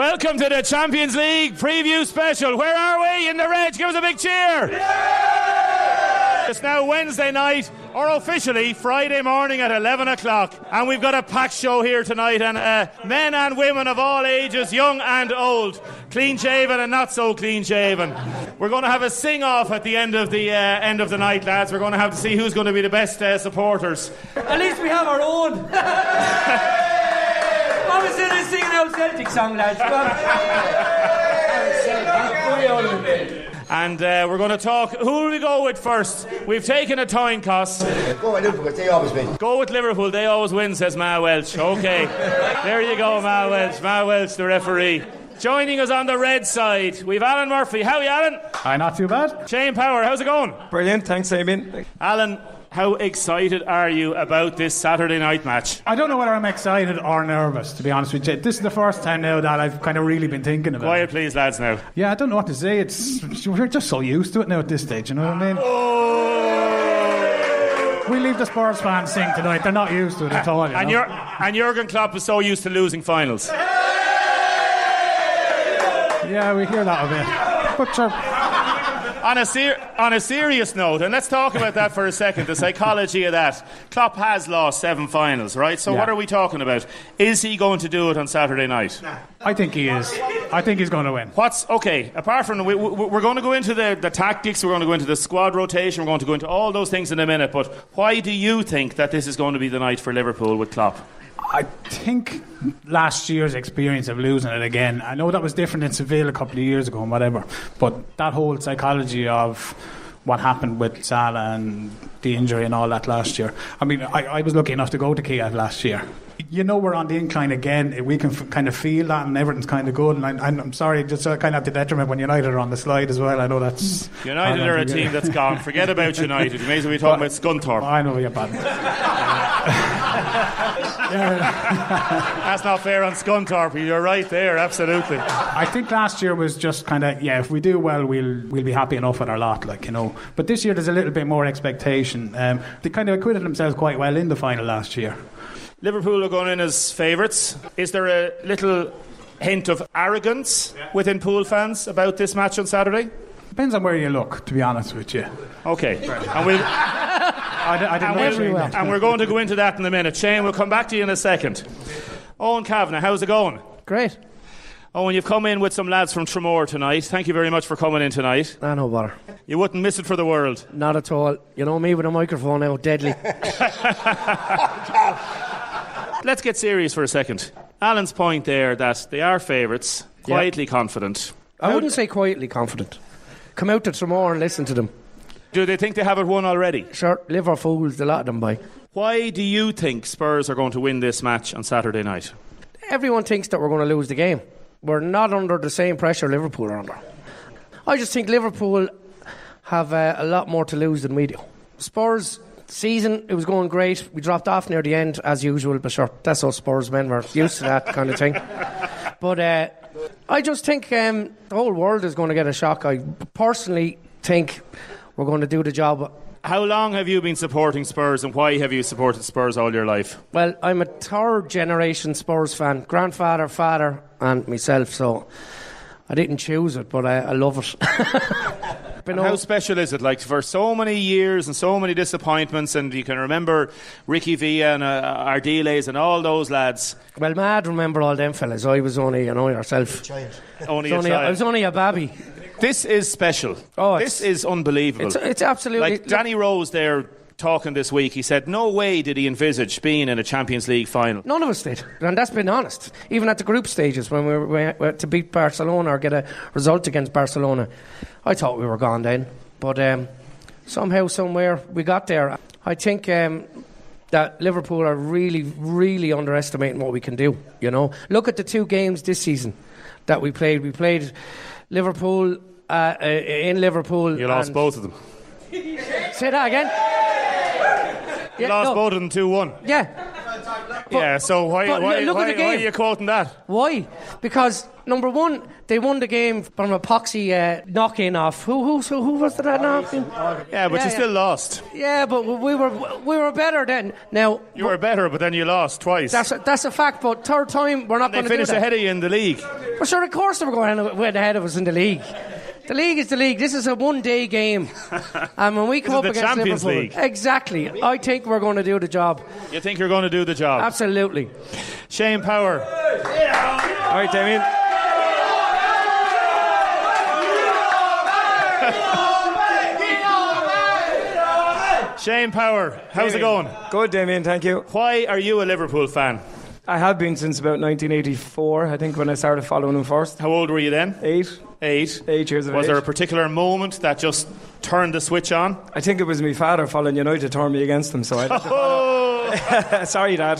Welcome to the Champions League preview special. Where are we? In the red. Give us a big cheer. Yeah! It's now Wednesday night, or officially Friday morning at 11 o'clock. And we've got a packed show here tonight. And men and women of all ages, young and old, clean-shaven and not so clean-shaven. We're going to have a sing-off at the end of the night, lads. We're going to have to see who's going to be the best supporters. At least we have our own. I was in singing out Celtic song, lads. And we're going to talk. Who will we go with first? We've taken a coin toss. Go with Liverpool, they always win. Go with Liverpool, they always win, says Ma Welch. Okay, there you go, Ma Welch. Ma Welch, the referee. Joining us on the red side, we've Alan Murphy. How are you, Alan? Hi, not too bad. Shane Power, how's it going? Brilliant, thanks, Damien. Alan, how excited are you about this Saturday night match? I don't know whether I'm excited or nervous, to be honest with you. This is the first time now that I've kind of really been thinking about it. Quiet, please, lads, now. Yeah, I don't know what to say. We're just so used to it now at this stage, you know what I mean? Oh! We leave the Spurs fans sing tonight. They're not used to it at all, you know? And Jurgen Klopp is so used to losing finals. Yeah, we hear that a bit. But On a serious note, and let's talk about that for a second, the psychology of that. Klopp has lost 7 finals, right? So What are we talking about? Is he going to do it on Saturday night? I think he is. I think he's going to win. Apart from, we're going to go into the tactics, we're going to go into the squad rotation, we're going to go into all those things in a minute, but why do you think that this is going to be the night for Liverpool with Klopp? I think last year's experience of losing it again, I know that was different in Seville a couple of years ago and whatever, but that whole psychology of what happened with Salah and the injury and all that last year. I mean, I was lucky enough to go to Kiev last year. You know, we're on the incline again. We can kind of feel that, and everything's kind of good. And I'm sorry, just kind of have to detriment when United are on the slide as well. I know that's United are a team that's gone. Forget about United. You may as well be talking about Scunthorpe. I know you're bad. That's not fair on Scunthorpe. You're right there, absolutely. I think last year was just kind of, if we do well, we'll be happy enough with our lot, like, you know. But this year there's a little bit more expectation. They kind of acquitted themselves quite well in the final last year. Liverpool are going in as favourites. Is there a little hint of arrogance within Pool fans about this match on Saturday? Depends on where you look, to be honest with you. Okay. And we'll... And we're going to go into that in a minute. Shane, we'll come back to you in a second. Owen Kavanagh, how's it going? Great. Owen, you've come in with some lads from Tramore tonight. Thank you very much for coming in tonight. No bother. You wouldn't miss it for the world. Not at all. You know me with a microphone out, deadly. Let's get serious for a second. Alan's point there that they are favourites, quietly confident. I wouldn't say quietly confident. Come out to Tramore and listen to them. Do they think they have it won already? Sure, Liverpool's a lot of them by. Why do you think Spurs are going to win this match on Saturday night? Everyone thinks that we're going to lose the game. We're not under the same pressure Liverpool are under. I just think Liverpool have a lot more to lose than we do. Spurs season, it was going great. We dropped off near the end as usual, but sure, that's us Spurs men, we're used to that kind of thing. But I just think the whole world is going to get a shock. I personally think we're going to do the job. How long have you been supporting Spurs, and why have you supported Spurs all your life? Well, I'm a third generation Spurs fan. Grandfather, father and myself, so I didn't choose it, but I love it. How special is it? Like, for so many years and so many disappointments, and you can remember Ricky Villa and Ardiles and all those lads. Well, mad remember all them fellas. I was only, yourself. Only a child. I was only a babby. This is special. This is unbelievable. It's absolutely... Like Danny Rose there talking this week, he said no way did he envisage being in a Champions League final. None of us did, and that's been honest. Even at the group stages when we were to beat Barcelona or get a result against Barcelona, I thought we were gone then. But somehow, somewhere, we got there. I think that Liverpool are really, really underestimating what we can do. You know, look at the 2 games this season that we played. We played Liverpool in Liverpool. You lost both of them. Say that again. You lost both of them 2-1. Yeah. So why are you quoting that? Why? Because Number one, they won the game from a poxy knock-in off. Who was that knock-in? Yeah, but you still lost. Yeah, but we were better then. Now you were better, but then you lost twice. That's a fact. But third time, we're not going to do that. They finished ahead of you in the league. Well, sure, of course they were going to win ahead of us in the league. The league is the league. This is a one-day game. And when we come up against Champions Liverpool, League. Exactly. I think we're going to do the job. You think you're going to do the job? Absolutely. Shane Power. All right, Damien. Shane Power, how's it going? Good, Damien, thank you. Why are you a Liverpool fan? I have been since about 1984, I think, when I started following him first. How old were you then? 8. 8 years of age. Was there a particular moment that just turned the switch on? I think it was my father following United turned me against him, so I had to follow. Sorry, Dad.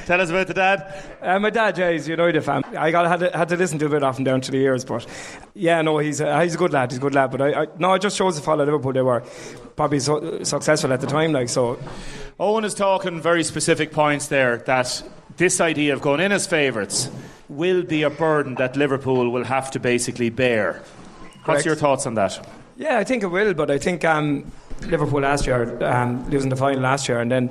Tell us about the dad. My dad, yeah, he's a United fan. I had to listen to a bit off and down to the years, but yeah, no, he's a good lad. He's a good lad. But I just chose to follow Liverpool. They were probably so successful at the time, like so. Owen is talking very specific points there, that this idea of going in as favourites will be a burden that Liverpool will have to basically bear. What's Correct. your thoughts on that? Yeah, I think it will, but I think Liverpool last year, losing the final last year, and then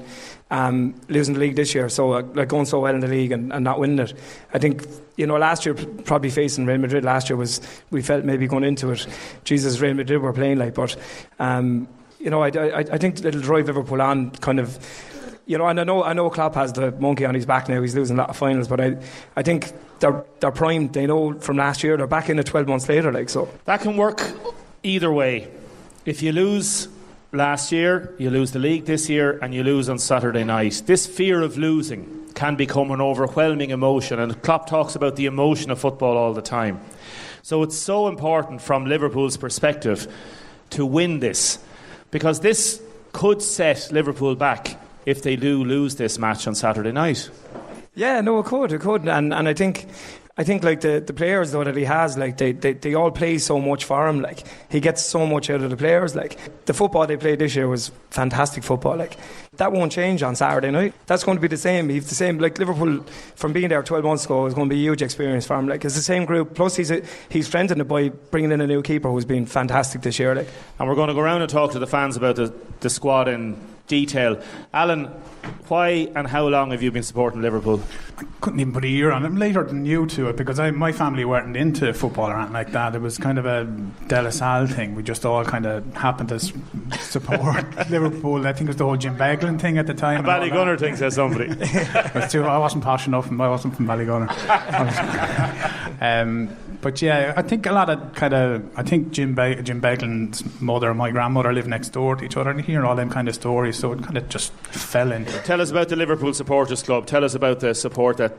losing the league this year, so like going so well in the league and not winning it. I think, last year, probably facing Real Madrid last year, we felt maybe going into it, Jesus, Real Madrid were playing like, but I think it'll drive Liverpool on, kind of. And I know Klopp has the monkey on his back now. He's losing a lot of finals, but I think they're primed. They know from last year they're back in it 12 months later, like so. That can work either way. If you lose last year, you lose the league this year, and you lose on Saturday night. This fear of losing can become an overwhelming emotion, and Klopp talks about the emotion of football all the time. So it's so important from Liverpool's perspective to win this, because this could set Liverpool back if they do lose this match on Saturday night. Yeah, no, it could, and I think like the players though that he has, like they all play so much for him. Like he gets so much out of the players. Like the football they played this year was fantastic football. Like that won't change on Saturday night. That's going to be the same. He's the same. Like Liverpool from being there 12 months ago is going to be a huge experience for him. Like it's the same group. Plus he's strengthened it by bringing in a new keeper who's been fantastic this year. Like, and we're going to go around and talk to the fans about the squad in detail. Alan, why and how long have you been supporting Liverpool? I couldn't even put a year on it. I'm later than you to it, because my family weren't into football or anything like that. It was kind of a De La Salle thing. We just all kind of happened to support Liverpool. I think it was the whole Jim Beglin thing at the time. A Ballygunner thing, says somebody. I wasn't posh enough, and I wasn't from Ballygunner. But yeah, I think a lot of I think Jim Beglin's mother and my grandmother live next door to each other, and hearing all them kind of stories, so it kind of just fell into it. Tell us about the Liverpool Supporters Club. Tell us about the support that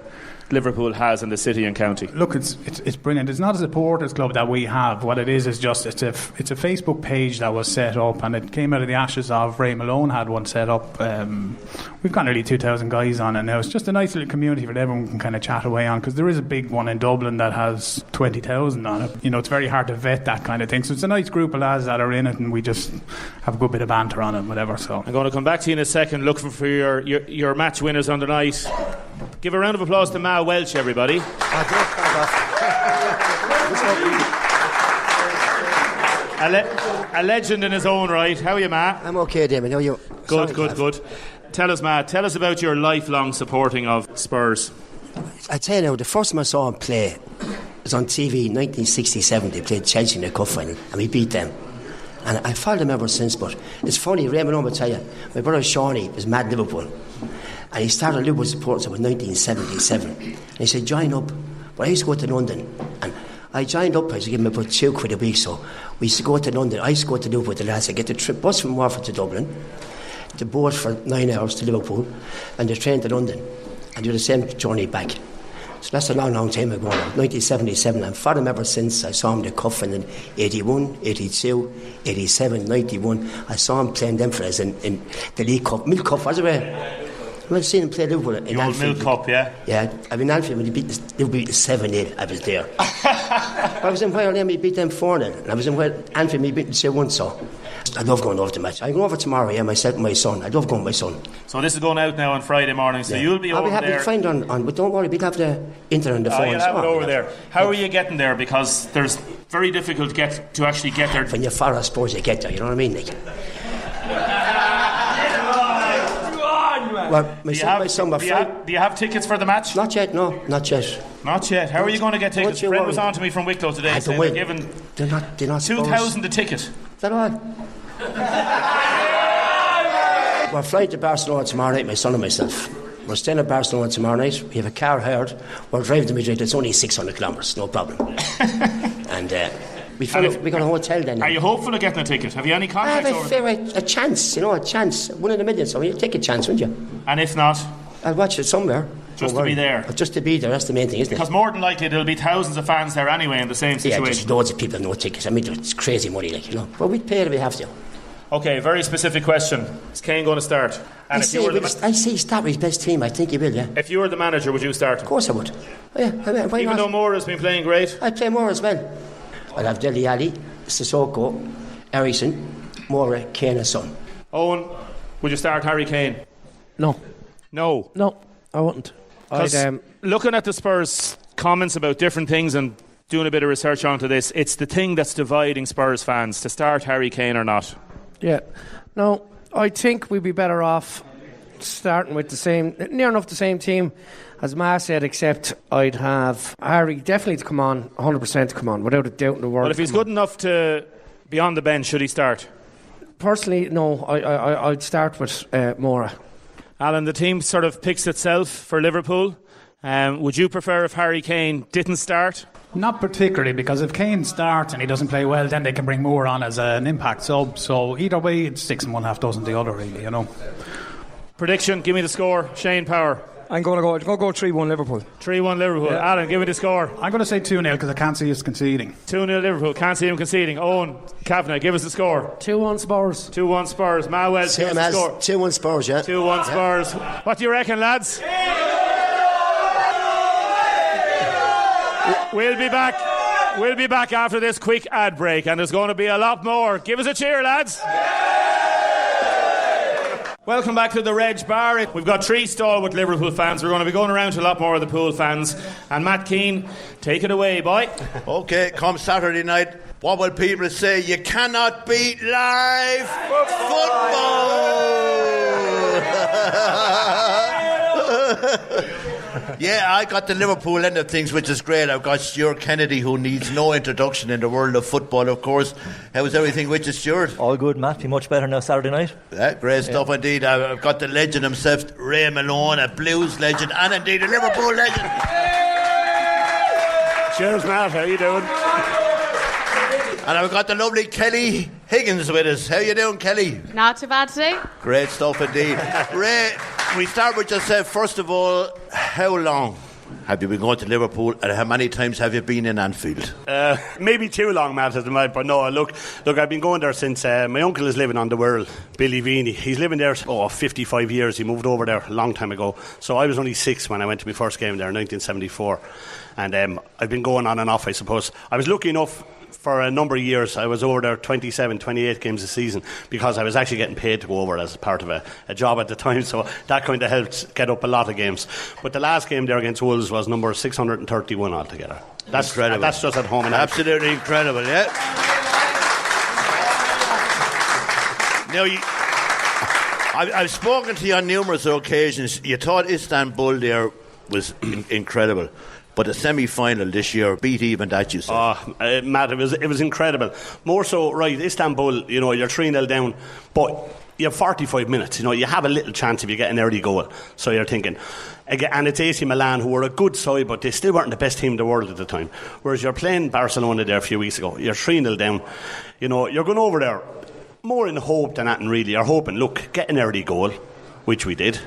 Liverpool has in the city and county. Look, it's brilliant. It's not a supporters club that we have. What it is just it's a Facebook page that was set up, and it came out of the ashes of Ray Malone had one set up. We've got nearly 2,000 guys on it now. It's just a nice little community that everyone can kind of chat away on, because there is a big one in Dublin that has 20,000 on it. It's very hard to vet that kind of thing. So it's a nice group of lads that are in it, and we just have a good bit of banter on it, whatever. So I'm going to come back to you in a second, looking for your match winners on the night. Give a round of applause to Ma Welch, everybody. A legend in his own right. How are you, Ma? I'm okay, Damien. How are you? Good. Tell us, Ma, about your lifelong supporting of Spurs. I tell you now, the first time I saw him play was on TV in 1967. They played Chelsea in the cup final, and we beat them. And I followed them ever since. But it's funny, Raymond will tell you, my brother Shawnee was mad Liverpool, and he started Liverpool supporters in 1977. And he said, join up. But I used to go to London, and I joined up. I used to give him about £2 a week. So we used to go to London. I used to go to Liverpool with the lads. I get the bus from Warford to Dublin, the boat for 9 hours to Liverpool, and the train to London, and do the same journey back. So that's a long time ago now, 1977. I've followed him ever since. I saw him in the cup in 81, 82, 87, 91. I saw him playing them for us in the League Cup, Milk Cup, was it right? I've seen him play Liverpool in Anfield. Milk Cup, yeah? Yeah, I mean, Anfield, when he beat Liverpool 7-8, I was there. I was in Wales, we beat them 4-0. And I was in Anfield, we beat them 1 so. I love going over to the match. I go over tomorrow, myself and my son. I love going with my son. So this is going out now on Friday morning, so you'll be over there. I'll be happy to find on, but don't worry, we'll have the internet on the phone. You'll have it over there. How are you getting there? Because there's very difficult to actually get there. When you're far, I suppose you get there, you know what I mean, Nick? Well, do you have tickets for the match? Not yet, no, not yet. Not yet. How are you going to get tickets? A friend was on to me from Wicklow today saying they're giving they're not 2,000 a ticket. Is that all? We're flying to Barcelona tomorrow night, my son and myself. We're staying at Barcelona tomorrow night. We have a car hired. We're driving to Madrid. It's only 600 kilometres, no problem. And we got a hotel then. Are you hopeful of getting a ticket? Have you any contacts over there? I have a chance, a chance. 1 in a million, so you take a chance, wouldn't you? And if not? I'll watch it somewhere. Just to be there. Just to be there, that's the main thing, isn't it? Because more than likely there'll be thousands of fans there anyway in the same situation. Yeah, just loads of people have no tickets. I mean, it's crazy money, But we'd pay it if we have to. Okay, very specific question. Is Kane going to start? And I say start with his best team. I think he will, yeah. If you were the manager, would you start him? Of course I would. Yeah, why Even not? though Moore has been playing great? I'd play Moore as well. I'd have Dele Alli, Sissoko, Ericsson, Moore, Kane and Son. Owen, would you start Harry Kane? No. No, I wouldn't. Looking at the Spurs comments about different things and doing a bit of research onto this, it's the thing that's dividing Spurs fans, to start Harry Kane or not. Yeah. No, I think we'd be better off starting with near enough the same team as Ma said, except I'd have Harry definitely to come on, 100% to come on, without a doubt in the world. But if he's good enough to be on the bench, should he start? Personally, no. I'd start with Mora. Alan, the team sort of picks itself for Liverpool. Would you prefer if Harry Kane didn't start? Not particularly, because if Kane starts and he doesn't play well, then they can bring Moore on as an impact sub. So either way, it's 6 and 1/2 dozen the other, really, Prediction, give me the score. Shane Power. I'm going to go 3-1 Liverpool. 3-1 Liverpool. Yeah. Alan, give me the score. I'm going to say 2-0 because I can't see us conceding. 2-0 Liverpool. Can't see him conceding. Owen, Kavanagh, give us the score. 2-1 Spurs. 2-1 Spurs. Mawel, give us the score. 2-1 Spurs, yeah. 2-1 Spurs. What do you reckon, lads? We'll be back. We'll be back after this quick ad break, and there's going to be a lot more. Give us a cheer, lads. Welcome back to the Reg Bar. We've got 3 stalwart Liverpool fans. We're going to be going around to a lot more of the Pool fans. And Matt Keane, take it away, boy. OK, come Saturday night, what will people say? You cannot beat live football. Yeah, I got the Liverpool end of things, which is great. I've got Stuart Kennedy, who needs no introduction in the world of football, of course. How's everything with you, Stuart? All good, Matt. Be much better now Saturday night. Yeah, great stuff indeed. I've got the legend himself, Ray Malone, a Blues legend, and indeed a Liverpool legend. Cheers, Matt. How you doing? And I've got the lovely Kelly Higgins with us. How you doing, Kelly? Not too bad today. Great stuff indeed. Ray, we start with yourself. First of all, how long have you been going to Liverpool, and how many times have you been in Anfield? Maybe too long, Matt, but no, look, I've been going there since my uncle is living on the Wirral, Billy Veeney. He's living there 55 years. He moved over there a long time ago. So I was only 6 when I went to my first game there in 1974. And I've been going on and off, I suppose. I was lucky enough for a number of years. I was over there 27, 28 games a season because I was actually getting paid to go over as part of a job at the time, so that kind of helped get up a lot of games. But the last game there against Wolves was number 631 altogether. That's incredible. That's just at home. Absolutely incredible, yeah. Now, I've spoken to you on numerous occasions. You thought Istanbul there was incredible. But the semi-final this year beat even that, you said. Matt, it was incredible. More so, right, Istanbul, you're 3-0 down, but you have 45 minutes. You have a little chance if you get an early goal. So you're thinking, and it's AC Milan, who were a good side, but they still weren't the best team in the world at the time. Whereas you're playing Barcelona there a few weeks ago. You're 3-0 down. You're going over there more in hope than that, and really. You're hoping, look, get an early goal, which we did.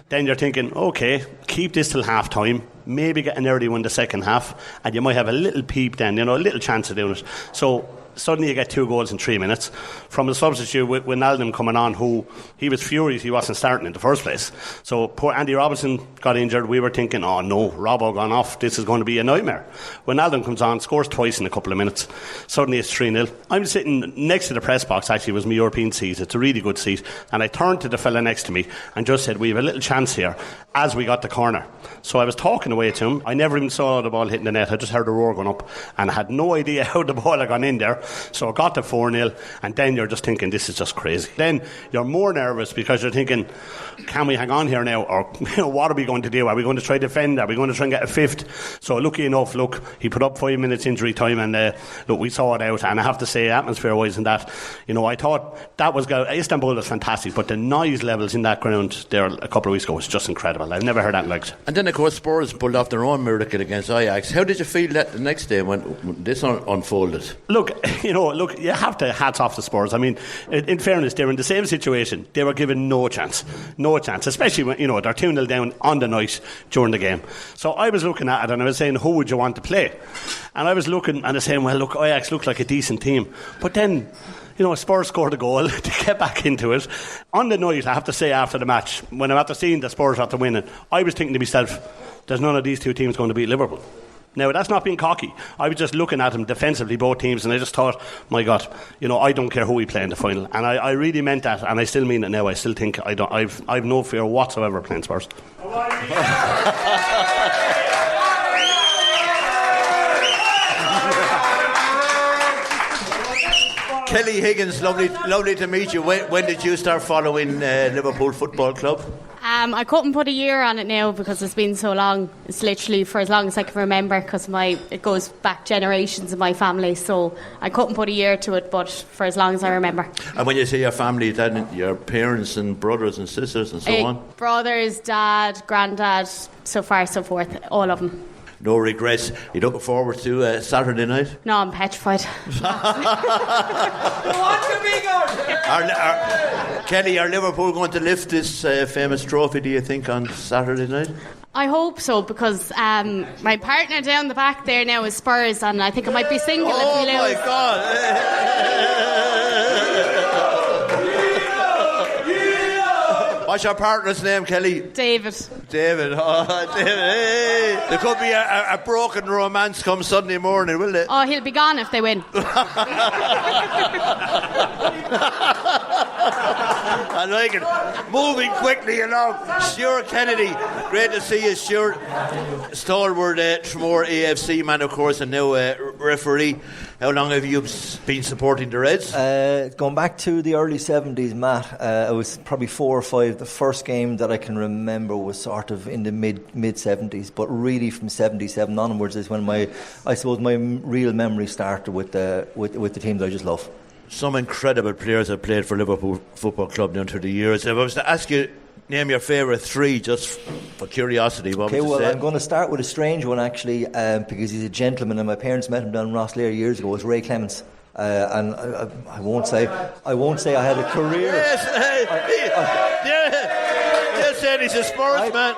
Then you're thinking, OK, keep this till half-time, maybe get an early one the second half, and you might have a little peep then, a little chance of doing it. So Suddenly you get 2 goals in 3 minutes from a substitute with Wijnaldum coming on, who he was furious he wasn't starting in the first place. So poor Andy Robertson got injured. We were thinking, oh no, Robbo gone off, this is going to be a nightmare. Wijnaldum comes on, scores twice in a couple of minutes. Suddenly it's 3-0. I'm sitting next to the press box, actually it was my European seat, it's a really good seat, and I turned to the fella next to me and just said, we have a little chance here, as we got the corner. So I was talking away to him. I never even saw the ball hitting the net. I just heard the roar going up and I had no idea how the ball had gone in there. So I got to 4-0, and then you're just thinking, this is just crazy. Then you're more nervous because you're thinking, can we hang on here now? Or what are we going to do? Are we going to try to defend? Are we going to try and get a 5th? So lucky enough, he put up 5 minutes injury time, and we saw it out. And I have to say, atmosphere-wise and that, I thought that was Istanbul was fantastic, but the noise levels in that ground there a couple of weeks ago was just incredible. I've never heard that like it. And then, of course, Spurs pulled off their own miracle against Ajax. How did you feel that the next day when this unfolded? Look, you have to hats off the Spurs. I mean, in fairness, they were in the same situation. They were given no chance, especially when, they're 2-0 down on the night during the game. So I was looking at it and I was saying, who would you want to play? And I was looking and I was saying, well, look, Ajax looked like a decent team. But then, Spurs scored a goal to get back into it. On the night, I have to say, after the match, when I'm after seeing the Spurs after winning, I was thinking to myself, there's none of these 2 teams going to beat Liverpool. Now, that's not being cocky. I was just looking at them defensively, both teams, and I just thought, my God, I don't care who we play in the final. And I really meant that, and I still mean it now. I still think I've no fear whatsoever playing Spurs. Kelly Higgins, lovely to meet you. When did you start following Liverpool Football Club? I couldn't put a year on it now because it's been so long. It's literally for as long as I can remember, because it goes back generations in my family, so I couldn't put a year to it, but for as long as I remember. And when you say your family, then your parents and brothers and sisters and so on? Brothers, dad, granddad, so far so forth, all of them. No regrets. You looking forward to Saturday night? No, I'm petrified. Kelly, are Liverpool going to lift this famous trophy, do you think, on Saturday night? I hope so, because my partner down the back there now is Spurs, and I think I might be single if we lose. Oh my God! What's your partner's name, Kelly? David. Oh, David. Hey. There could be a broken romance come Sunday morning, will there? Oh, he'll be gone if they win. I like it. Moving quickly along. Stuart Kennedy, great to see you, Stuart. Stalwart Tramore AFC man, of course, and now referee. How long have you been supporting the Reds? Going back to the early 70s, Matt, I was probably 4 or 5. The first game that I can remember was sort of in the mid 70s, but really from 77 onwards is when my real memory started with the team that I just love. Some incredible players have played for Liverpool Football Club now through the years. If I was to ask you, name your favourite 3, just for curiosity. Okay, well, I'm going to start with a strange one, actually, because he's a gentleman, and my parents met him down in Rosslare years ago. It was Ray Clements. And I won't say I had a career. Yes, said he's a Spurs man.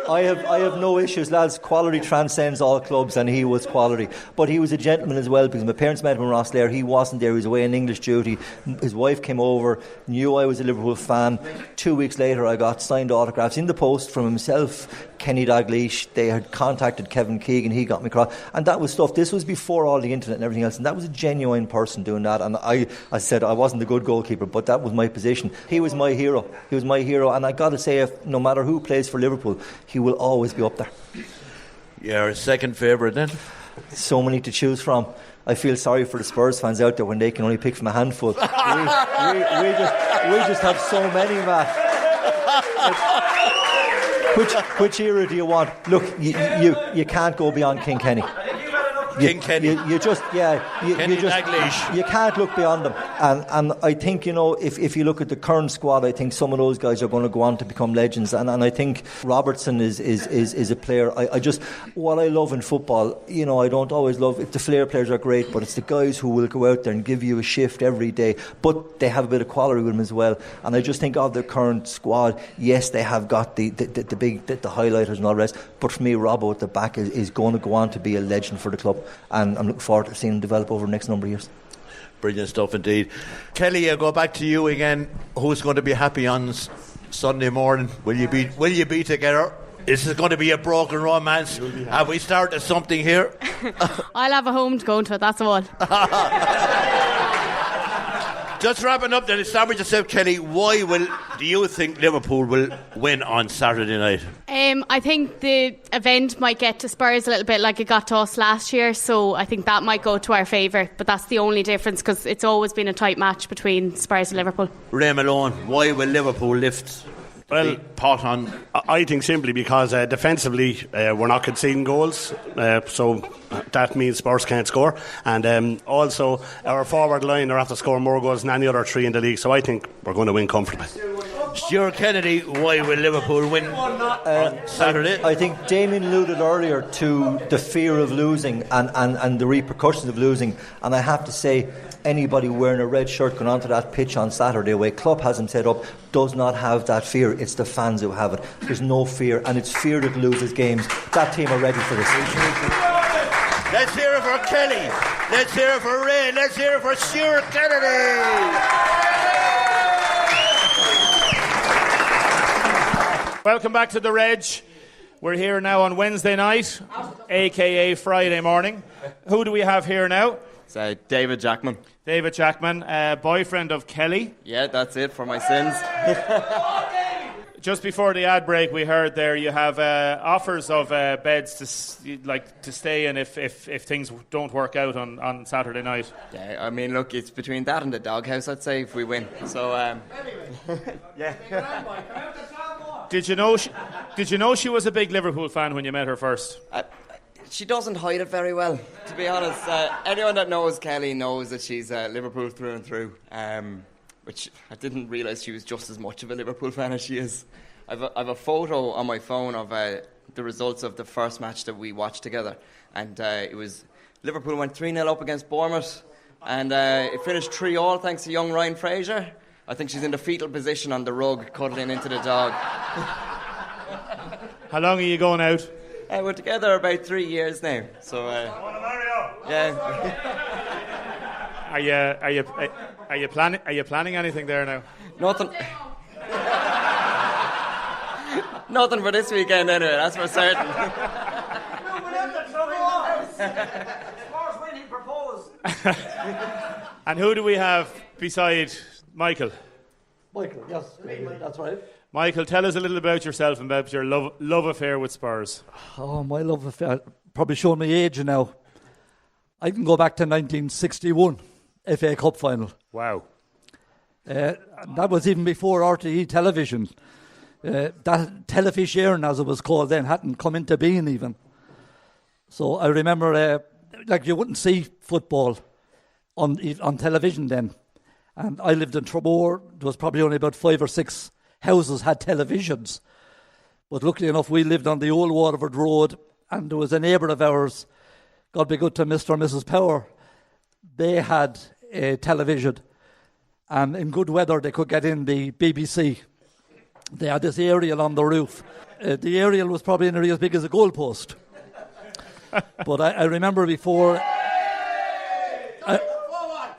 I have no issues, lads. Quality transcends all clubs, and he was quality. But he was a gentleman as well, because my parents met him in Rosslare. He wasn't there. He was away on English duty. His wife came over, knew I was a Liverpool fan. 2 weeks later, I got signed autographs in the post from himself, Kenny Dalglish. They had contacted Kevin Keegan. He got me across. And that was stuff. This was before all the internet and everything else. And that was a genuine person doing that. And I said I wasn't a good goalkeeper, but that was my position. He was my hero. And I got to say, no matter who plays for Liverpool, he will always be up there. Your second favourite then? So many to choose from. I feel sorry for the Spurs fans out there when they can only pick from a handful. we just have so many, Matt. Which era do you want? Look, you can't go beyond King Kenny. King Kenny. You can't look beyond them. And I think, if you look at the current squad, I think some of those guys are going to go on to become legends. And I think Robertson is a player. What I love in football, I don't always love it. The flair players are great, but it's the guys who will go out there and give you a shift every day. But they have a bit of quality with them as well. And I just think of the current squad, yes, they have got the highlighters and all the rest. But for me, Robbo at the back is going to go on to be a legend for the club. and I'm looking forward to seeing him develop over the next number of years. Brilliant stuff indeed. Kelly, I'll go back to you again. Who's going to be happy on Sunday morning? Will you be together? This is going to be a broken romance. Have we started something here? I'll have a home to go into it, that's all. Just wrapping up then, establish yourself, Kelly. Why do you think Liverpool will win on Saturday night? I think the event might get to Spurs a little bit like it got to us last year, so I think that might go to our favour, but that's the only difference because it's always been a tight match between Spurs and Liverpool. Ray Malone, why will Liverpool lift the pot on? I think simply because defensively we're not conceding goals, so that means Spurs can't score, and also our forward line are after scoring more goals than any other three in the league, so I think we're going to win comfortably. Stuart Kennedy, why will Liverpool win on Saturday? I think Damien alluded earlier to the fear of losing and the repercussions of losing, and I have to say anybody wearing a red shirt going onto that pitch on Saturday, the way Klopp has him set up, does not have that fear. It's the fans who have it. There's no fear, and it's fear that loses games. That team are ready for this. Let's hear it for Kelly. Let's hear it for Ray. Let's hear it for Stuart Kennedy. Welcome back to the Reg. We're here now on Wednesday night, aka Friday morning. Who do we have here now? It's David Jackman. David Jackman, boyfriend of Kelly. Yeah, that's it for my sins. Just before the ad break, we heard there you have offers of beds to stay in if things don't work out on Saturday night. Yeah, I mean, look, it's between that and the doghouse, I'd say, if we win. So, yeah. Did you know she was a big Liverpool fan when you met her first? She doesn't hide it very well, to be honest. Anyone that knows Kelly knows that she's Liverpool through and through, which I didn't realise she was just as much of a Liverpool fan as she is. I've a photo on my phone of the results of the first match that we watched together, and it was Liverpool went 3-0 up against Bournemouth, and it finished 3-3 thanks to young Ryan Fraser. I think she's in the fetal position on the rug, cuddling into the dog. How long are you going out? We're together about 3 years now. So, yeah. Are you planning anything there now? Nothing. Nothing for this weekend anyway. That's for certain. And who do we have beside Michael? Michael, yes, that's right. Michael, tell us a little about yourself and about your love affair with Spurs. Oh, my love affair. Probably showing my age now. I can go back to 1961 FA Cup final. Wow. That was even before RTE television. That television, as it was called then, hadn't come into being even. So I remember, you wouldn't see football on television then. And I lived in Tramore. There was probably only about 5 or 6 houses had televisions. But luckily enough, we lived on the old Waterford Road, and there was a neighbour of ours, God be good to Mr. and Mrs. Power. They had a television, and in good weather they could get in the BBC. They had this aerial on the roof. The aerial was probably nearly as big as a goalpost. But I remember before...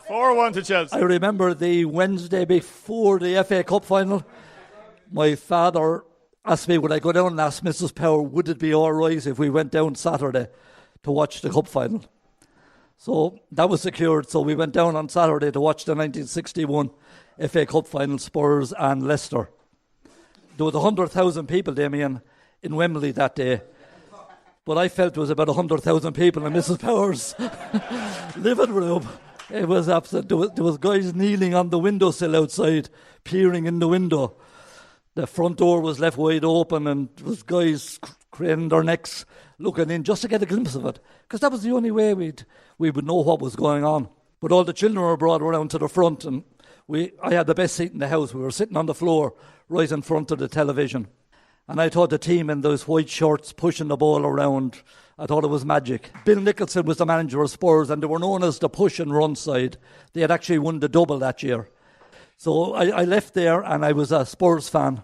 4-1 to Chelsea. I remember the Wednesday before the FA Cup final, my father asked me, would I go down and ask Mrs. Power, would it be all right if we went down Saturday to watch the cup final? So that was secured. So we went down on Saturday to watch the 1961 FA Cup final, Spurs and Leicester. There was 100,000 people, Damien, in Wembley that day. But I felt there was about 100,000 people in Mrs. Power's living room. It was absolute. There was guys kneeling on the windowsill outside, peering in the window. The front door was left wide open, and there was guys craning their necks, looking in just to get a glimpse of it, because that was the only way we would know what was going on. But all the children were brought around to the front, and I had the best seat in the house. We were sitting on the floor, right in front of the television. And I thought the team in those white shirts pushing the ball around, I thought it was magic. Bill Nicholson was the manager of Spurs, and they were known as the push and run side. They had actually won the double that year. So I left there, and I was a Spurs fan.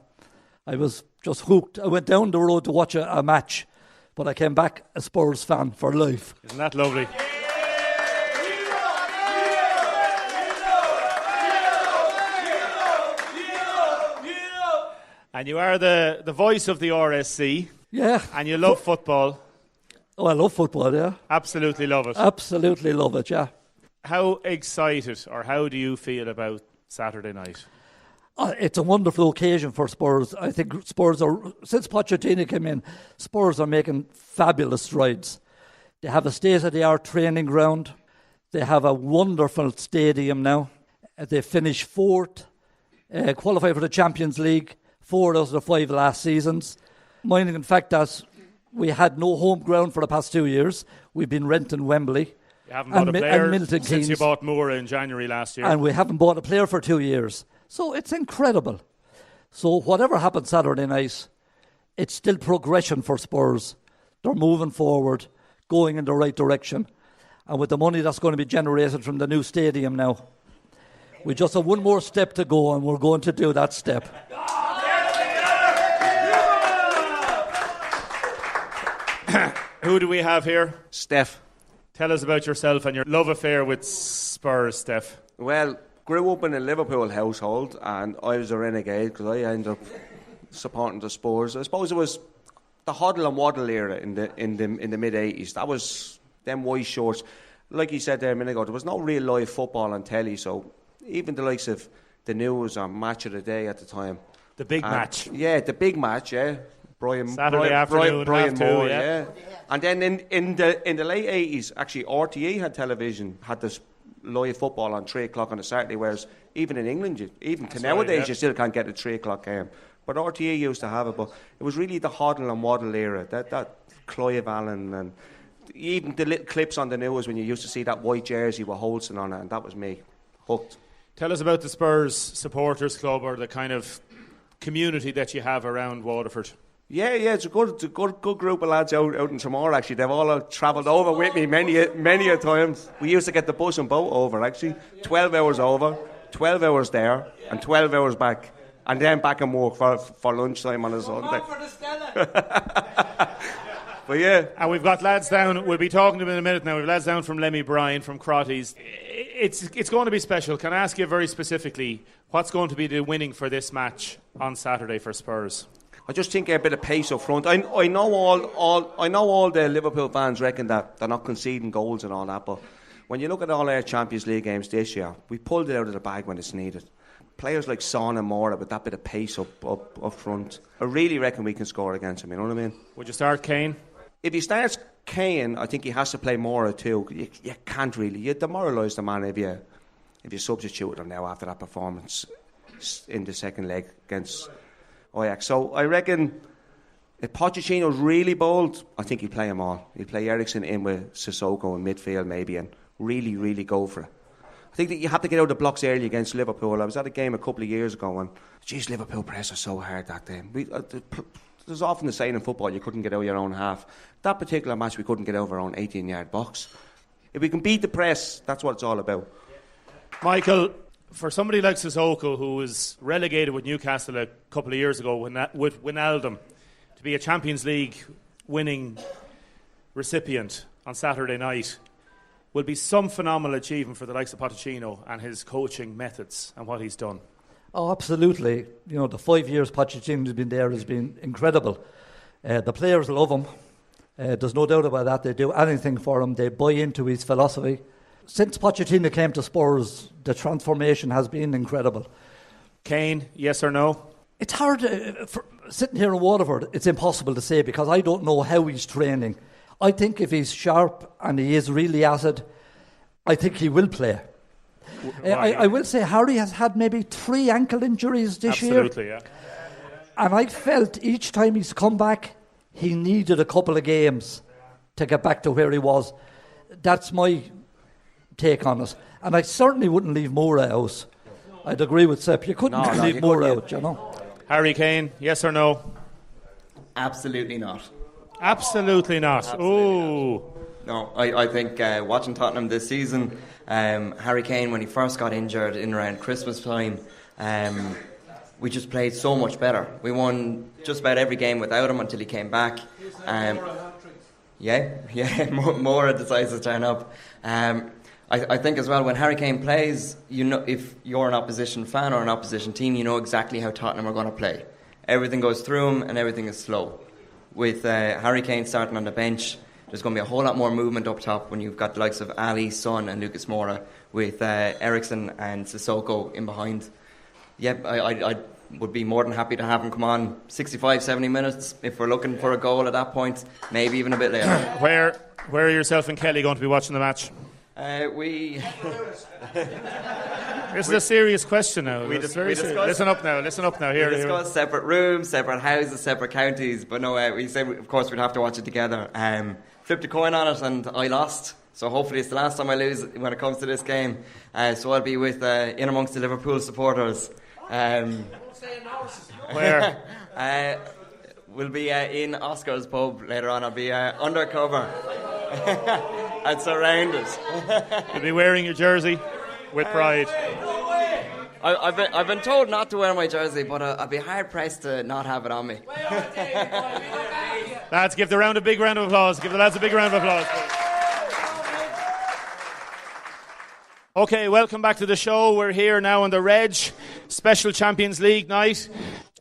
I was just hooked. I went down the road to watch a match but I came back a Spurs fan for life. Isn't that lovely? And you are the voice of the RSC. Yeah. And you love football. Oh, I love football, yeah. Absolutely love it. Absolutely love it, yeah. How excited or how do you feel about Saturday night? It's a wonderful occasion for Spurs. I think Spurs are, since Pochettino came in, Spurs are making fabulous strides. They have a state-of-the-art training ground. They have a wonderful stadium now. They finished fourth, qualified for the Champions League, 4 out of the 5 last seasons. Minding in fact that we had no home ground for the past 2 years. We've been renting Wembley. You haven't bought a player since Keynes, you bought Moore in January last year. And we haven't bought a player for 2 years. So it's incredible. So whatever happens Saturday night, it's still progression for Spurs. They're moving forward, going in the right direction. And with the money that's going to be generated from the new stadium now, we just have one more step to go, and we're going to do that step. Who do we have here? Steph. Tell us about yourself and your love affair with Spurs, Steph. Well, grew up in a Liverpool household, and I was a renegade because I ended up supporting the Spurs. I suppose it was the Hoddle and Waddle era in the mid '80s. That was them white shorts. Like you said there a minute ago, there was no real live football on telly, so even the likes of the news or Match of the Day at the time. The big match. Yeah, the big match, yeah. Saturday afternoon, Brian Moore, yeah. yeah. And then in the late 80s, actually RTE had television, had this live football on 3 o'clock on a Saturday, whereas even in England, even to nowadays, you still can't get a 3 o'clock game. But RTE used to have it, but it was really the Hoddle and Waddle era, that Clive Allen, and even the little clips on the news when you used to see that white jersey with Holson on it, and that was me, hooked. Tell us about the Spurs supporters club or the kind of community that you have around Waterford. Yeah, it's a good group of lads out in Tramore, actually. They've all travelled over with me many a times. We used to get the bus and boat over, actually. 12 hours over, 12 hours there, and 12 hours back. And then back and work for lunchtime on a Sunday. But yeah. And we've got lads down, we'll be talking to them in a minute now. We've lads down from Lemmy Bryan, from Crotties. It's going to be special. Can I ask you very specifically, what's going to be the winning for this match on Saturday for Spurs? I just think a bit of pace up front. I know all the Liverpool fans reckon that they're not conceding goals and all that, but when you look at all our Champions League games this year, we pulled it out of the bag when it's needed. Players like Son and Moura with that bit of pace up front, I really reckon we can score against them, you know what I mean? Would you start Kane? If he starts Kane, I think he has to play Moura too. You can't really. You demoralise the man if you substitute him now after that performance in the second leg against Ajax. So I reckon if Pochettino's really bold, I think he'll play them all. He'll play Eriksen in with Sissoko in midfield maybe and really, really go for it. I think that you have to get out of the blocks early against Liverpool. I was at a game a couple of years ago and, geez, Liverpool press us so hard that day. There's often the saying in football, you couldn't get out of your own half. That particular match, we couldn't get out of our own 18-yard box. If we can beat the press, that's what it's all about. Michael, for somebody like Sissoko, who was relegated with Newcastle a couple of years ago with Wijnaldum, to be a Champions League winning recipient on Saturday night will be some phenomenal achievement for the likes of Pochettino and his coaching methods and what he's done. Oh, absolutely. You know, the 5 years Pochettino's been there has been incredible. The players love him. There's no doubt about that. They do anything for him. They buy into his philosophy. Since Pochettino came to Spurs, the transformation has been incredible. Kane, yes or no? It's hard. Sitting here in Waterford, it's impossible to say because I don't know how he's training. I think if he's sharp and he is really at it, I think he will play. I will say Harry has had maybe 3 ankle injuries this year. Absolutely, yeah. And I felt each time he's come back, he needed a couple of games to get back to where he was. That's my take on it. And I certainly wouldn't leave Moura out. I'd agree with Sepp. You couldn't leave Moura out, you know. Harry Kane, yes or no? Absolutely not. Absolutely not. Ooh. No, I think watching Tottenham this season, Harry Kane, when he first got injured in around Christmas time, we just played so much better. We won just about every game without him until he came back. Yeah, more decides to turn up. I think as well, when Harry Kane plays, you know, if you're an opposition fan or an opposition team, you know exactly how Tottenham are going to play. Everything goes through him and everything is slow. With Harry Kane starting on the bench, there's going to be a whole lot more movement up top when you've got the likes of Ali, Son and Lucas Moura, with Eriksen and Sissoko in behind. Yeah, I would be more than happy to have him come on 65, 70 minutes if we're looking for a goal at that point, maybe even a bit later. Where are yourself and Kelly going to be watching the match? This is a serious question now. Listen up now. Here, we discussed separate rooms, separate houses, separate counties. But no, we said, of course, we'd have to watch it together. Flipped a coin on it and I lost. So hopefully it's the last time I lose when it comes to this game. So I'll be with in amongst the Liverpool supporters. Where? We'll be in Oscar's pub later on. I'll be undercover and surrounded. You'll be wearing your jersey with pride. I've been told not to wear my jersey, but I'd be hard pressed to not have it on me. Lads, give the lads a big round of applause. Okay, welcome back to the show. We're here now on the Reg Special Champions League night.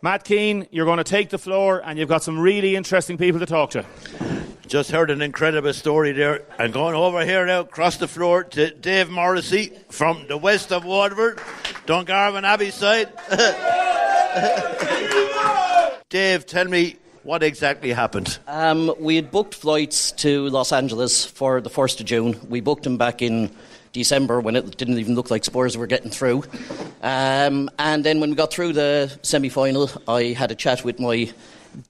Matt Keane, you're going to take the floor and you've got some really interesting people to talk to. Just heard an incredible story there. I'm going over here now, across the floor to Dave Morrissey from the west of Waterford, Dungarvan Abbey side. Dave, tell me what exactly happened. We had booked flights to Los Angeles for the 1st of June. We booked them back in December when it didn't even look like Spurs were getting through. And then when we got through the semi-final, I had a chat with my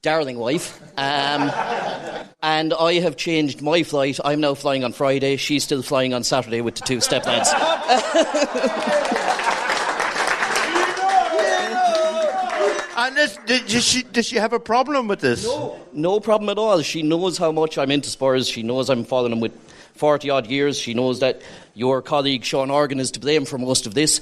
darling wife. And I have changed my flight. I'm now flying on Friday. She's still flying on Saturday with the two stepdads. And does she have a problem with this? No problem at all. She knows how much I'm into Spurs. She knows I'm following them with 40-odd years. She knows that your colleague Sean Organ is to blame for most of this.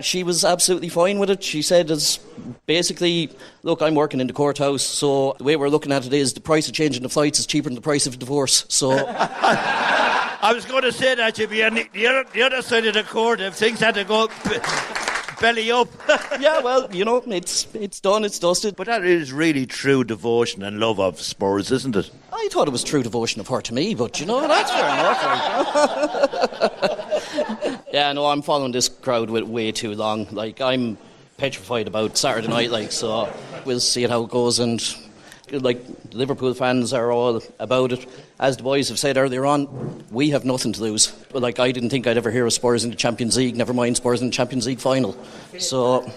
She was absolutely fine with it. She said, it's basically, look, I'm working in the courthouse, so the way we're looking at it is the price of changing the flights is cheaper than the price of a divorce. So I was going to say that you'd be on the other side of the court if things had to go belly up. Yeah, well, you know, it's done, it's dusted. But that is really true devotion and love of Spurs, isn't it? I thought it was true devotion of her to me, but you know, that's fair enough. Yeah, no, I'm following this crowd with way too long. Like, I'm petrified about Saturday night, like, so we'll see how it goes. And like, the Liverpool fans are all about it. As the boys have said earlier on, we have nothing to lose. But like, I didn't think I'd ever hear of Spurs in the Champions League, never mind Spurs in the Champions League final. So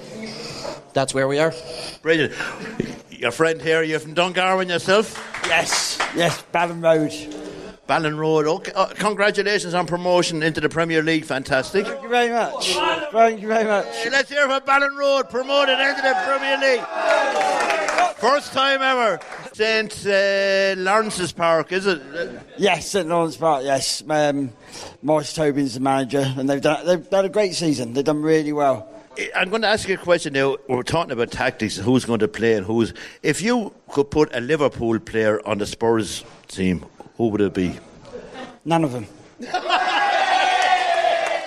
that's where we are. Brilliant. Your friend here, you're from Dungarvan yourself? Yes, Ballon Road. Ballon Road. Okay. Congratulations on promotion into the Premier League. Fantastic. Thank you very much. Hey, let's hear for Ballon Road promoted into the Premier League. First time ever. St. Lawrence's Park, is it? Yes, St. Lawrence Park, yes. Maurice Tobin's the manager, and they've done a great season. They've done really well. I'm going to ask you a question now. We're talking about tactics, who's going to play and who's... If you could put a Liverpool player on the Spurs team, who would it be? None of them.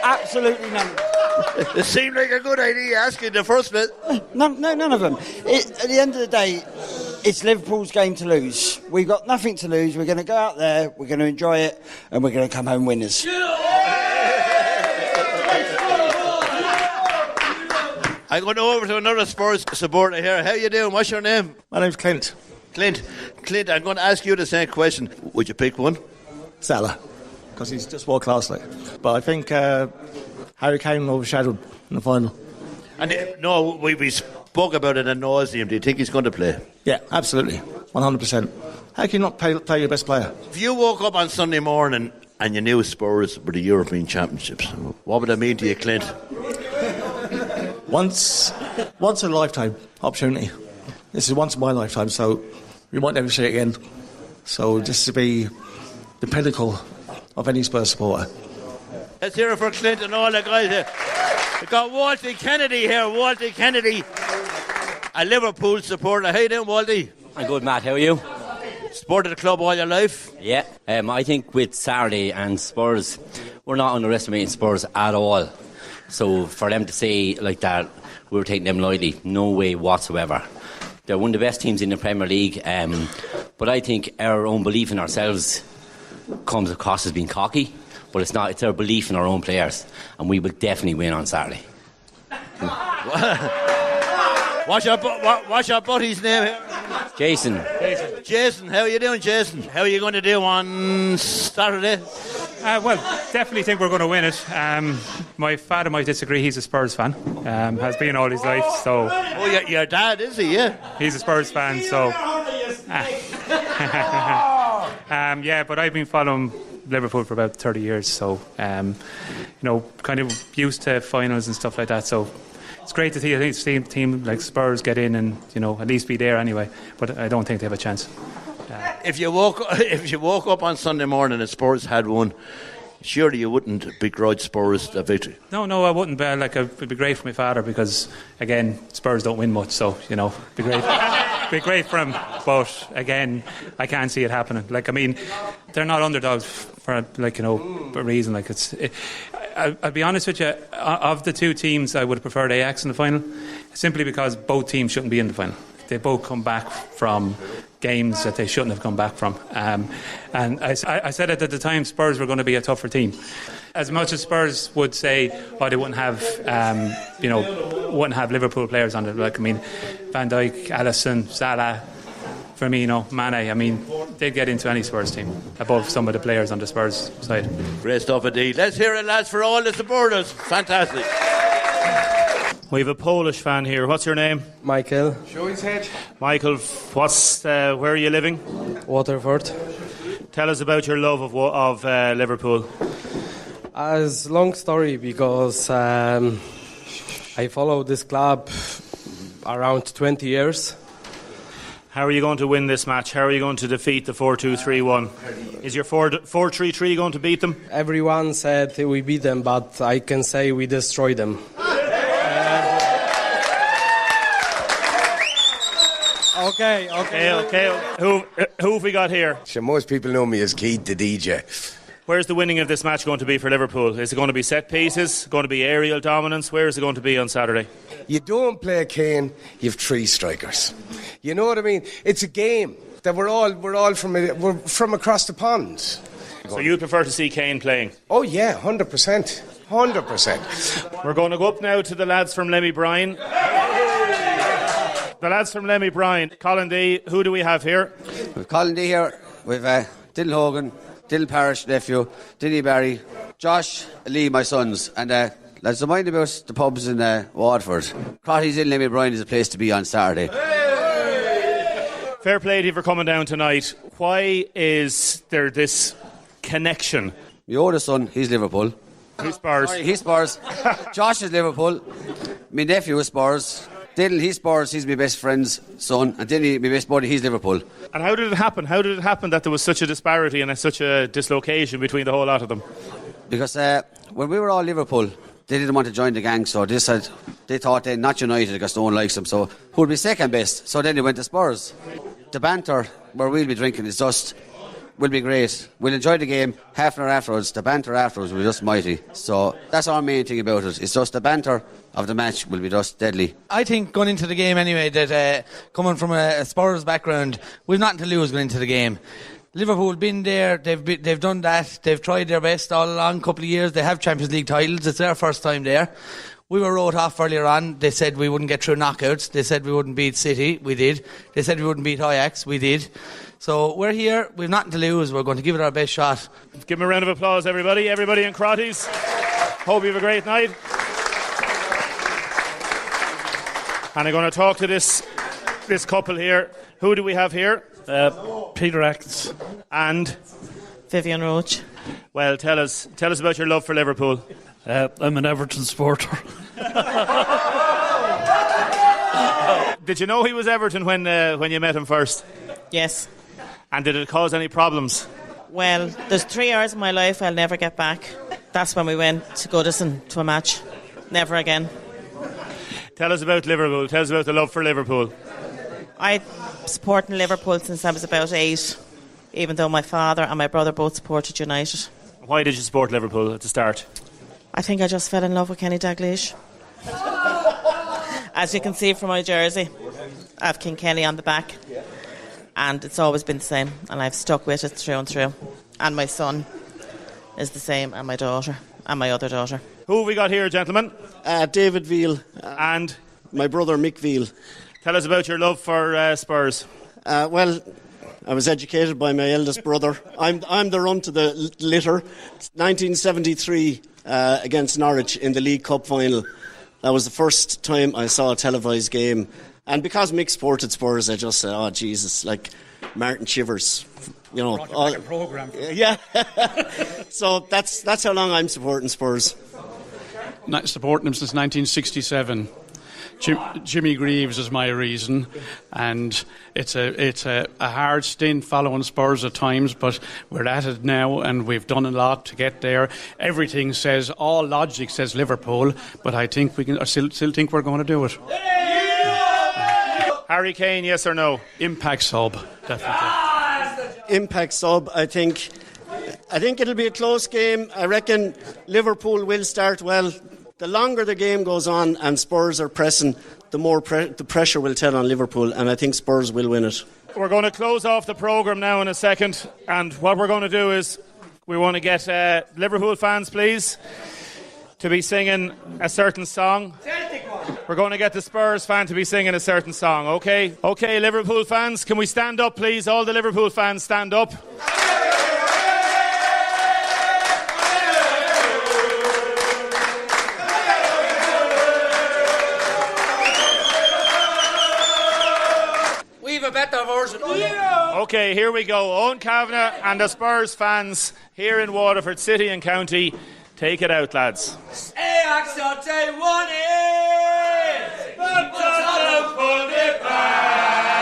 Absolutely none of them. It seemed like a good idea asking the first bit. None of them. At the end of the day, it's Liverpool's game to lose. We've got nothing to lose. We're going to go out there, we're going to enjoy it, and we're going to come home winners. I'm going over to another Spurs supporter here. How you doing? What's your name? My name's Clint. Clint, I'm going to ask you the same question. Would you pick one? Salah, because he's just world class, like. But I think Harry Kane overshadowed in the final. And we spoke about it ad nauseum. Do you think he's going to play? Yeah, absolutely, 100%. How can you not play your best player? If you woke up on Sunday morning and you knew Spurs were the European Championships, what would that mean to you, Clint? Once in a lifetime opportunity. This is once in my lifetime, so we might never see it again. So just to be the pinnacle of any Spurs supporter. Let's hear it for Clint and all the guys here. We've got Walty Kennedy here. Walty Kennedy, a Liverpool supporter. How you doing, Walty? I'm good, Matt. How are you? Supported the club all your life? Yeah, I think with Saturday and Spurs, we're not underestimating Spurs at all. So for them to say like that, we were taking them lightly, no way whatsoever. They're one of the best teams in the Premier League, but I think our own belief in ourselves comes across as being cocky, but it's not. It's our belief in our own players, and we will definitely win on Saturday. What's your buddy's name here? Jason. Jason, how are you doing, Jason? How are you going to do on Saturday? Well, definitely think we're going to win it. My father might disagree. He's a Spurs fan. Has been all his life. So. Oh, your dad, is he? Yeah. He's a Spurs fan. So. Yeah, but I've been following Liverpool for about 30 years. So, kind of used to finals and stuff like that. So. It's great to see a team like Spurs get in and at least be there anyway. But I don't think they have a chance. If you woke up on Sunday morning and Spurs had won, surely you wouldn't begrudge Spurs the victory. No, I wouldn't. It'd be great for my father because again, Spurs don't win much, so be great. Be great for him. But again, I can't see it happening. They're not underdogs for a reason. I'll be honest with you. Of the two teams, I would have preferred Ajax in the final, simply because both teams shouldn't be in the final. They both come back from games that they shouldn't have come back from. And I said it at the time, Spurs were going to be a tougher team. As much as Spurs would say, they wouldn't have, wouldn't have Liverpool players on it. Van Dijk, Alisson, Salah, Firmino, Mane. They'd get into any Spurs team above some of the players on the Spurs side. Great stuff indeed. Let's hear it, lads, for all the supporters. Fantastic. We have a Polish fan here. What's your name? Michael. Show his head. Michael, where are you living? Waterford. Tell us about your love of Liverpool. It's a long story because I followed this club around 20 years. How are you going to win this match? How are you going to defeat the 4-2-3-1? Is your 4-3-3 going to beat them? Everyone said we beat them, but I can say we destroy them. Okay. Who have we got here? So most people know me as Keith the DJ. Where's the winning of this match going to be for Liverpool? Is it going to be set pieces? Going to be aerial dominance? Where is it going to be on Saturday? You don't play Kane, you have three strikers. You know what I mean? It's a game that we're from across the pond. So you'd prefer to see Kane playing? Oh yeah, 100%. 100%. We're going to go up now to the lads from Lemmy Bryan. The lads from Lemmy Bryan. Colin D, who do we have here? We've Colin D here. We've Dylan Hogan, Dylan Parrish, nephew, Dilly Barry, Josh, Lee, my sons. And let's remind about the pubs in Waterford. Crotty's in Lemmy Bryan is a place to be on Saturday. Fair play to you for coming down tonight. Why is there this connection? My oldest son, he's Liverpool. Who's Spurs? Sorry, he's Spurs. Josh is Liverpool. My nephew is Spurs. Dylan, he's Spurs, he's my best friend's son. And Dilly, my best buddy, he's Liverpool. And how did it happen? How did it happen that there was such a disparity and such a dislocation between the whole lot of them? Because when we were all Liverpool, they didn't want to join the gang, so they thought they're not united because no one likes them. So who'll be second best? So then they went to Spurs. The banter where we'll be drinking is just will be great. We'll enjoy the game. Half an hour afterwards, the banter afterwards will be just mighty. So that's our main thing about it. It's just the banter of the match will be just deadly. I think going into the game anyway, that coming from a Spurs background, we've nothing to lose going into the game. Liverpool been there, they've done that, they've tried their best all along, couple of years, they have Champions League titles, it's their first time there. We were wrote off earlier on. They said we wouldn't get through knockouts. They said we wouldn't beat City. We did. They said we wouldn't beat Ajax. We did. So we're here. We've nothing to lose. We're going to give it our best shot. Give them a round of applause, everybody. Everybody in Crotties. Hope you have a great night. And I'm going to talk to this couple here. Who do we have here? Peter Atkins. And? Vivian Roach. Well, tell us about your love for Liverpool. I'm an Everton supporter. Did you know he was Everton when you met him first? Yes. And did it cause any problems? Well, there's 3 hours of my life I'll never get back. That's when we went to Goodison to a match. Never again. Tell us about Liverpool. Tell us about the love for Liverpool. I've supported Liverpool since I was about 8. even though my father and my brother both supported United. Why did you support Liverpool at the start? I think I just fell in love with Kenny Dalglish. As you can see from my jersey, I have King Kenny on the back, and it's always been the same, and I've stuck with it through and through. And my son is the same, and my daughter, and my other daughter. Who have we got here, gentlemen? David Veal. And? My brother Mick Veal. Tell us about your love for Spurs. Well, I was educated by my eldest brother. I'm the run to the litter. 1973 against Norwich in the League Cup final. That was the first time I saw a televised game. And because Mick supported Spurs, I just said, oh, Jesus, like Martin Chivers. You know, all, program. Yeah. So that's how long I'm supporting Spurs. Supporting them since 1967. Jimmy Greaves is my reason, and it's a hard stint following Spurs at times, but we're at it now, and we've done a lot to get there. Everything says, all logic says Liverpool, but I think we can. I still think we're going to do it. Harry Kane, yes or no? Impact sub, definitely. Impact sub, I think it'll be a close game. I reckon Liverpool will start well. The longer the game goes on and Spurs are pressing, the more the pressure will tell on Liverpool, and I think Spurs will win it. We're going to close off the programme now in a second, and what we're going to do is we want to get Liverpool fans, please, to be singing a certain song. We're going to get the Spurs fan to be singing a certain song, okay? Okay, Liverpool fans, can we stand up, please? All the Liverpool fans, stand up. A better version. Okay, here we go. Owen Kavanagh and the Spurs fans here in Waterford City and County. Take it out, lads. Ajax are they won it, but Tottenham pulled it back.